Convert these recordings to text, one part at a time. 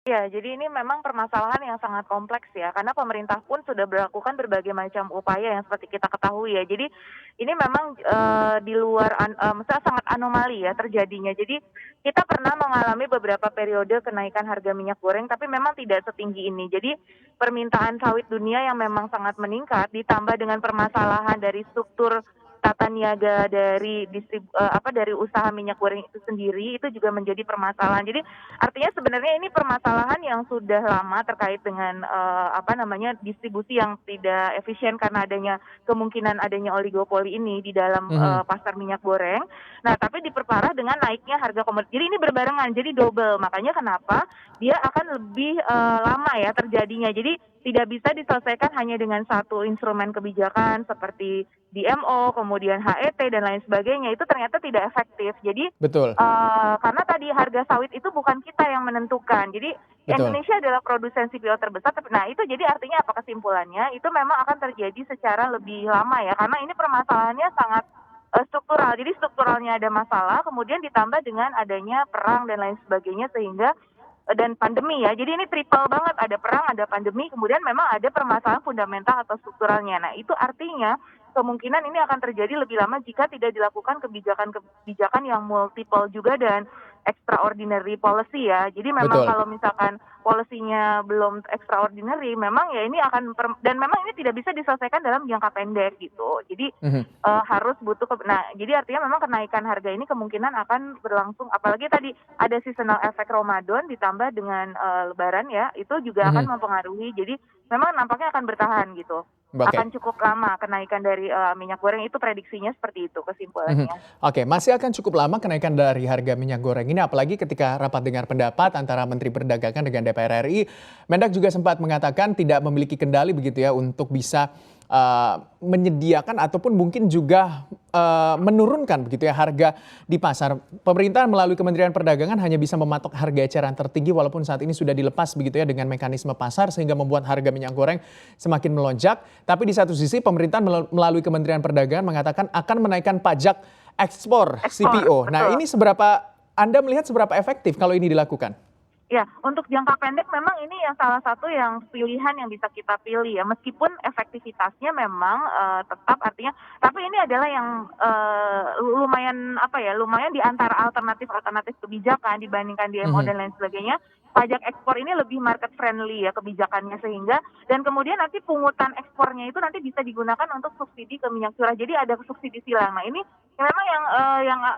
Ya, jadi ini memang permasalahan yang sangat kompleks ya, karena pemerintah pun sudah melakukan berbagai macam upaya yang seperti kita ketahui ya. Jadi ini memang di luar, maksudnya sangat anomali ya terjadinya. Jadi kita pernah mengalami beberapa periode kenaikan harga minyak goreng, tapi memang tidak setinggi ini. Jadi permintaan sawit dunia yang memang sangat meningkat, ditambah dengan permasalahan dari struktur tata niaga dari dari usaha minyak goreng itu sendiri, itu juga menjadi permasalahan. Jadi artinya sebenarnya ini permasalahan yang sudah lama terkait dengan, distribusi yang tidak efisien karena adanya kemungkinan adanya oligopoli ini di dalam, Mhm. pasar minyak goreng. Nah, tapi diperparah dengan naiknya harga jadi ini berbarengan, jadi double. Makanya kenapa dia akan lebih, lama ya terjadinya. Jadi tidak bisa diselesaikan hanya dengan satu instrumen kebijakan seperti DMO, kemudian HET dan lain sebagainya, itu ternyata tidak efektif. Jadi Betul karena tadi harga sawit itu bukan kita yang menentukan. Jadi betul. Indonesia adalah produsen CPO terbesar, nah itu jadi artinya apa kesimpulannya, itu memang akan terjadi secara lebih lama ya, karena ini permasalahannya sangat, struktural. Jadi strukturalnya ada masalah, kemudian ditambah dengan adanya perang dan lain sebagainya sehingga dan pandemi ya. Jadi ini triple banget, ada perang, ada pandemi, kemudian memang ada permasalahan fundamental atau strukturalnya. Nah, itu artinya kemungkinan ini akan terjadi lebih lama jika tidak dilakukan kebijakan-kebijakan yang multiple juga dan extraordinary policy ya. Jadi memang Betul. kalau misalkan policy-nya belum extraordinary, memang ya ini akan dan memang ini tidak bisa diselesaikan dalam jangka pendek gitu. Jadi Mhm. harus butuh jadi artinya memang kenaikan harga ini kemungkinan akan berlangsung apalagi tadi ada seasonal efek Ramadan ditambah dengan, lebaran ya, itu juga Mhm. akan mempengaruhi. Jadi memang nampaknya akan bertahan gitu. Oke. Akan cukup lama kenaikan dari, minyak goreng itu prediksinya seperti itu Mhm. kesimpulannya. Oke, masih akan cukup lama kenaikan dari harga minyak goreng ini, apalagi ketika rapat dengar pendapat antara Menteri Perdagangan dengan DPR RI. Mendak juga sempat mengatakan tidak memiliki kendali begitu ya untuk bisa menyediakan ataupun mungkin juga menurunkan begitu ya harga di pasar. Pemerintah melalui Kementerian Perdagangan hanya bisa mematok harga eceran tertinggi walaupun saat ini sudah dilepas begitu ya dengan mekanisme pasar sehingga membuat harga minyak goreng semakin melonjak. Tapi di satu sisi pemerintah melalui Kementerian Perdagangan mengatakan akan menaikkan pajak ekspor Ekspor, CPO. Nah, betul. ini Anda melihat seberapa efektif kalau ini dilakukan? Ya, untuk jangka pendek memang ini yang salah satu yang pilihan yang bisa kita pilih ya, meskipun efektivitasnya memang, tetap artinya tapi ini adalah yang, lumayan lumayan di antara alternatif-alternatif kebijakan dibandingkan DMO Mhm. dan lain sebagainya, pajak ekspor ini lebih market friendly ya kebijakannya sehingga dan kemudian nanti pungutan ekspornya itu nanti bisa digunakan untuk subsidi ke minyak curah. Jadi ada subsidi silang. Nah ini memang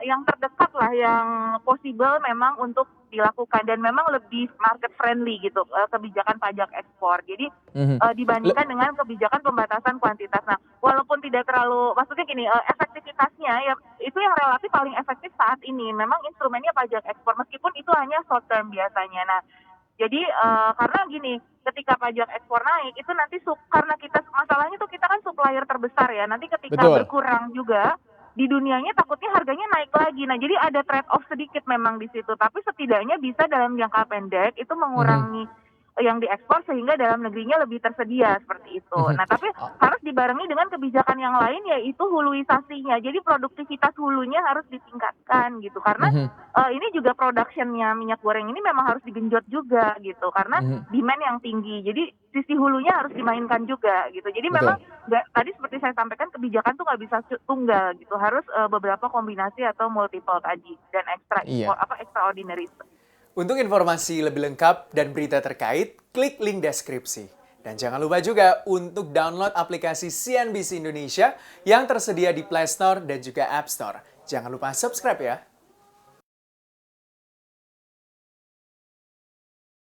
yang terdekat lah yang possible memang untuk dilakukan dan memang lebih market friendly gitu, kebijakan pajak ekspor. Jadi, Mhm. Le dibandingkan dengan kebijakan pembatasan kuantitas. Nah, walaupun tidak terlalu maksudnya gini, efektivitasnya ya itu yang relatif paling efektif saat ini. Memang instrumennya pajak ekspor meskipun itu hanya short term biasanya. Nah, jadi, karena gini, ketika pajak ekspor naik itu nanti karena kita masalahnya tuh kita kan supplier terbesar ya, nanti ketika betul. berkurang juga di dunianya takutnya harganya naik lagi. Nah, jadi ada trade off sedikit memang di situ, tapi setidaknya bisa dalam jangka pendek itu Mhm. mengurangi yang diekspor sehingga dalam negerinya lebih tersedia seperti itu. Mhm. Nah, tapi harus dibarengi dengan kebijakan yang lain yaitu huluisasinya. Jadi produktivitas hulunya harus ditingkatkan gitu. Karena Mhm. ini juga production-nya minyak goreng ini memang harus digenjot juga gitu karena Mhm. demand yang tinggi. Jadi sisi hulunya harus dimainkan juga gitu. Jadi memang Betul. nggak tadi seperti saya sampaikan kebijakan tuh nggak bisa tunggal gitu, harus, beberapa kombinasi atau multiple tadi dan Iya. extraordinary. Untuk informasi lebih lengkap dan berita terkait, klik link deskripsi. Dan jangan lupa juga untuk download aplikasi CNBC Indonesia yang tersedia di Play Store dan juga App Store. Jangan lupa subscribe ya.